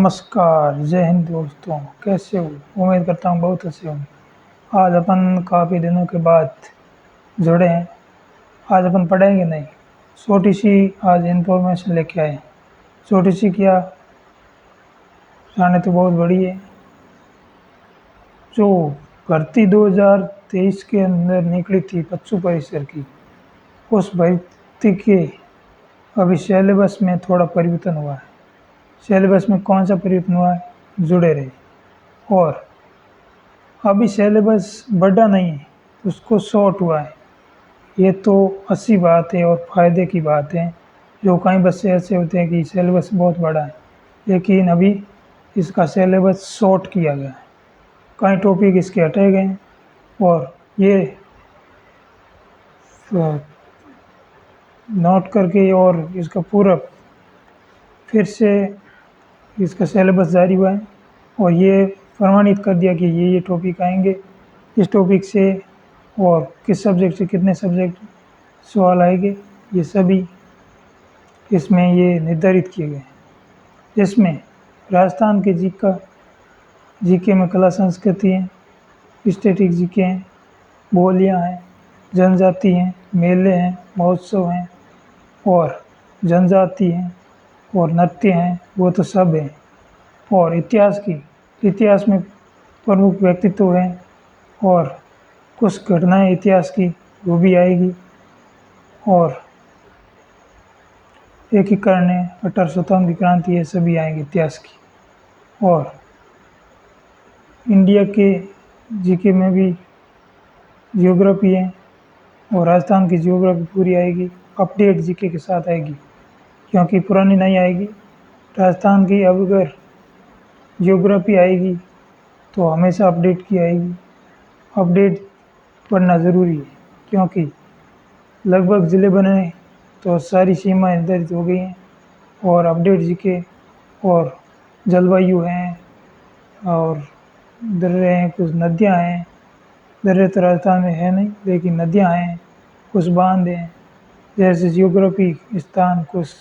नमस्कार, जय हिंद दोस्तों। कैसे हो? उम्मीद करता हूँ बहुत अच्छे होंगे। आज अपन काफ़ी दिनों के बाद जुड़े हैं। आज अपन पढ़ेंगे नहीं, छोटी सी आज इन्फॉर्मेशन लेके आए हैं। छोटी सी क्या, जाने तो बहुत बड़ी है। जो भर्ती 2023 के अंदर निकली थी पशु परिसर की, उस भर्ती के अभी सिलेबस में थोड़ा परिवर्तन हुआ है। सिलेबस में कौन सा परिवर्तन हुआ है, जुड़े रहे। और अभी सिलेबस बढ़ा नहीं है, उसको शॉर्ट हुआ है। ये तो अच्छी बात है और फ़ायदे की बात है। जो कई बच्चे ऐसे होते हैं कि सिलेबस बहुत बड़ा है, लेकिन अभी इसका सिलेबस शॉर्ट किया गया है। कई टॉपिक इसके हटाए गए हैं और ये नोट करके और इसका पूरा फिर से इसका सिलेबस जारी हुआ है और ये प्रमाणित कर दिया कि ये टॉपिक आएंगे इस टॉपिक से, और किस सब्जेक्ट से कितने सब्जेक्ट सवाल आएंगे, ये सभी इसमें ये निर्धारित किए गए हैं। इसमें राजस्थान के जीके में कला संस्कृति है, स्टैटिक जीके हैं, बोलियां हैं, जनजाति हैं, मेले हैं, महोत्सव हैं और जनजाति हैं और नृत्य हैं, वो तो सब हैं। और इतिहास में प्रमुख व्यक्तित्व हैं और कुछ घटनाएं इतिहास की वो भी आएगी। और एकीकरण है, 1857 की क्रांति है, सभी आएंगे इतिहास की। और इंडिया के जीके में भी जियोग्राफी है और राजस्थान की जियोग्राफी पूरी आएगी, अपडेट जीके के साथ आएगी, क्योंकि पुरानी नहीं आएगी। राजस्थान की अब अगर जियोग्राफी आएगी तो हमेशा अपडेट की आएगी। अपडेट पढ़ना ज़रूरी है, क्योंकि लगभग ज़िले बने तो सारी सीमाएं निर्धारित हो गई हैं। और अपडेट जीके और जलवायु हैं और दर्रे हैं, कुछ नदियां हैं। दर्रे तो राजस्थान में है नहीं, लेकिन नदियां हैं, कुछ बांध हैं। जैसे जियोग्राफी स्थान कुछ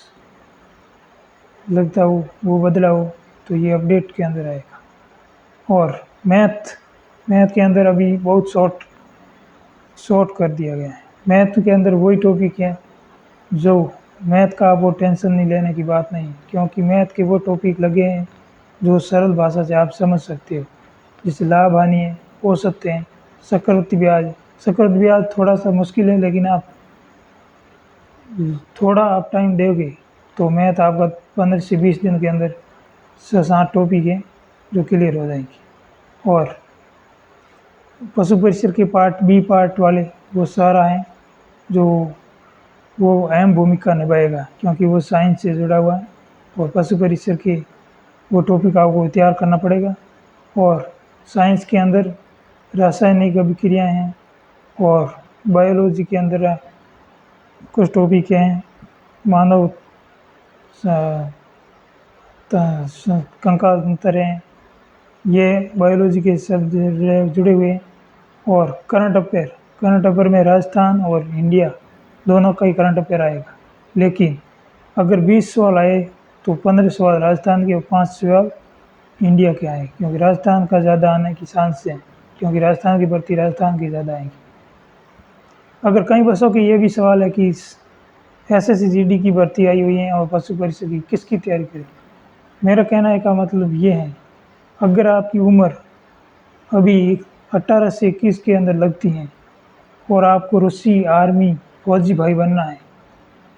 लगता हो वो बदला हो तो ये अपडेट के अंदर आएगा। और मैथ के अंदर अभी बहुत शॉर्ट कर दिया गया है। मैथ के अंदर वही टॉपिक है जो मैथ का आप वो टेंशन नहीं लेने की बात नहीं, क्योंकि मैथ के वो टॉपिक लगे हैं जो सरल भाषा से आप समझ सकते हो। जैसे लाभ हानि है, औसत है, चक्रवृद्धि ब्याज थोड़ा सा मुश्किल है, लेकिन आप थोड़ा आप टाइम दोगे तो मैथ आपका 15 से 20 दिन के अंदर 6-7 टॉपिक है जो क्लियर हो जाएंगी। और पशु परिसर के पार्ट बी पार्ट वाले वो सारा है जो वो अहम भूमिका निभाएगा, क्योंकि वो साइंस से जुड़ा हुआ है। और पशु परिसर के वो टॉपिक आपको तैयार करना पड़ेगा। और साइंस के अंदर रासायनिक अभिक्रियाएँ हैं और बायोलॉजी के अंदर कुछ टॉपिक हैं, मानव कंकाल तंत्र हैं, ये बायोलॉजी के सब जुड़े हुए हैं। और करंट अफेयर में राजस्थान और इंडिया दोनों का ही करंट अफेयर आएगा। लेकिन अगर 20 सवाल आए तो 15 सवाल राजस्थान के और 5 सवाल इंडिया के आए, क्योंकि राजस्थान का ज़्यादा आने की चांस है, क्योंकि राजस्थान की भर्ती राजस्थान की ज़्यादा आएगी। अगर कई बच्चों के ये भी सवाल है कि एसएससी जीडी की भर्ती आई हुई है और पशु परिसर की किसकी तैयारी करें, मेरा कहने का मतलब ये है, अगर आपकी उम्र अभी 18 से 21 के अंदर लगती है और आपको रूसी आर्मी फौजी भाई बनना है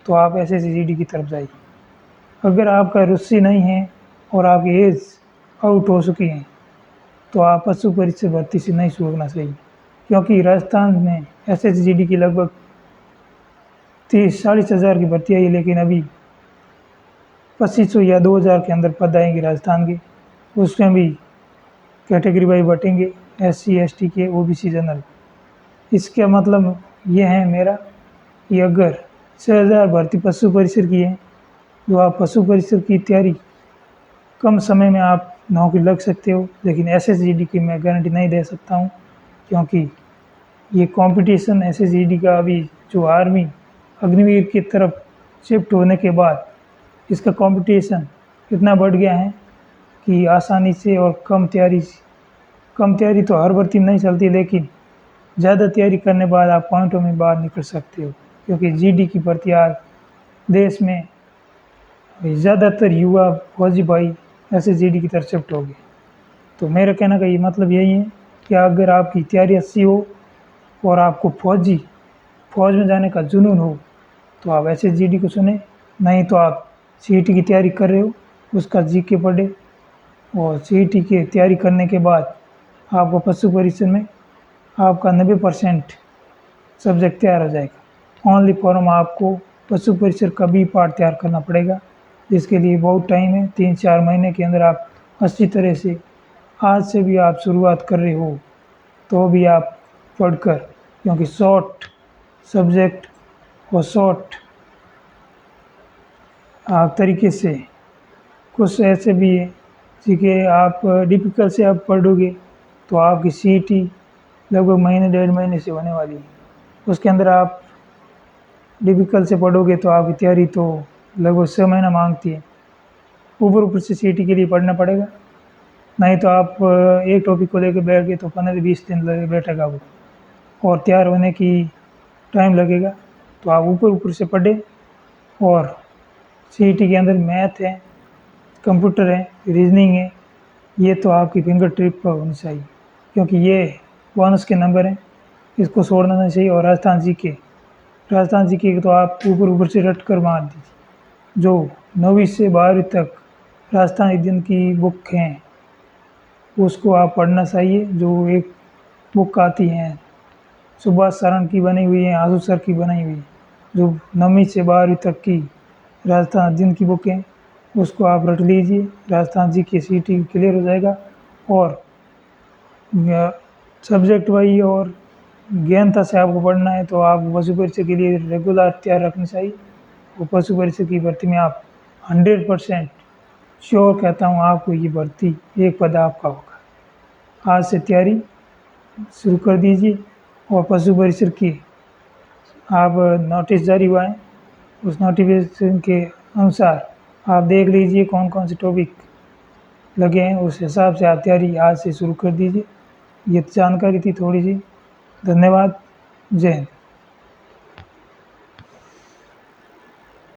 तो आप एसएससी जीडी की तरफ जाइए। अगर आपका रूसी नहीं है और आपकी एज आउट हो चुकी है तो आप पशु परिसर भर्ती से नहीं सोचना चाहिए, क्योंकि राजस्थान में एसएससी जीडी की लगभग 30-40 हज़ार की भर्ती आई है, लेकिन अभी 2500 या 2000 के अंदर पद आएंगे राजस्थान के। उसमें भी कैटेगरी वाइज बटेंगे, एससी एसटी के, ओबीसी जनरल। इसका मतलब ये है मेरा कि अगर 6000 भर्ती पशु परिसर की है तो आप पशु परिसर की तैयारी कम समय में आप नौकरी लग सकते हो। लेकिन एसएसजीडी की मैं गारंटी नहीं दे सकता हूँ, क्योंकि ये कंपटीशन एसएसजीडी का अभी जो आर्मी अग्निवीर की तरफ शिफ्ट होने के बाद इसका कंपटीशन इतना बढ़ गया है कि आसानी से और कम तैयारी तो हर भर्ती में नहीं चलती, लेकिन ज़्यादा तैयारी करने के बाद आप पॉइंटों में बाहर निकल सकते हो। क्योंकि जीडी की भर्ती आज देश में ज़्यादातर युवा फौजी भाई ऐसे जीडी की तरफ शिफ्ट हो गए। तो मेरा कहने का ये मतलब यही है कि अगर आपकी तैयारी अच्छी हो और आपको फौज में जाने का जुनून हो तो आप ऐसे जीडी को चुनें। नहीं तो आप सीईटी की तैयारी कर रहे हो, उसका जीके पढ़े और सीईटी की तैयारी करने के बाद आपको पशु परिसर में आपका 90% सब्जेक्ट तैयार हो जाएगा। ओनली फॉर्म आपको पशु परिसर का बी पार्ट तैयार करना पड़ेगा, जिसके लिए बहुत टाइम है। 3-4 महीने के अंदर आप अच्छी तरह से, आज से भी आप शुरुआत कर रहे हो तो भी आप पढ़कर, क्योंकि शॉर्ट सब्जेक्ट और शॉर्ट तरीके से कुछ ऐसे भी है कि आप डिफ़िकल्ट से आप पढ़ोगे तो आपकी सीईटी लगभग महीने 1.5 महीने से होने वाली है। उसके अंदर आप डिफ़िकल्ट से पढ़ोगे तो आपकी तैयारी तो लगभग 6 महीना मांगती है। ऊपर से सीईटी के लिए पढ़ना पड़ेगा, नहीं तो आप एक टॉपिक को लेकर बैठ गए तो 15-20 दिन लगे बैठेगा वो, और तैयार होने की टाइम लगेगा। तो आप ऊपर से पढ़ें। और सीईटी के अंदर मैथ है, कंप्यूटर है, रीजनिंग है, ये तो आपकी फिंगर टिप पर होनी चाहिए, क्योंकि ये बोनस के नंबर हैं, इसको छोड़ना नहीं चाहिए। और राजस्थान जीके तो आप ऊपर से रट कर मार दीजिए। जो 9वीं से 12वीं तक राजस्थान अध्ययन की बुक हैं उसको आप पढ़ना चाहिए। जो एक बुक आती है सुभाष शरण की बनी हुई है, आशु सर की बनाई हुई है, जो 9वीं से 12वीं तक की राजस्थान अध्ययन की बुक है, उसको आप रट लीजिए। राजस्थान जीके सीईटी क्लियर हो जाएगा। और सब्जेक्ट वाइज और गहनता से आपको पढ़ना है तो आप पशु परिसर के लिए रेगुलर तैयार रखनी चाहिए। और पशु परिसर की भर्ती में आप 100% श्योर कहता हूँ आपको ये भर्ती एक पद आपका होगा। आज से तैयारी शुरू कर दीजिए। और पशु परिसर की आप नोटिस जारी हुआ है, उस नोटिफिकेशन के अनुसार आप देख लीजिए कौन कौन से टॉपिक लगे हैं, उस हिसाब से आप तैयारी आज से शुरू कर दीजिए। ये जानकारी थी थोड़ी सी। धन्यवाद। जय हिंद।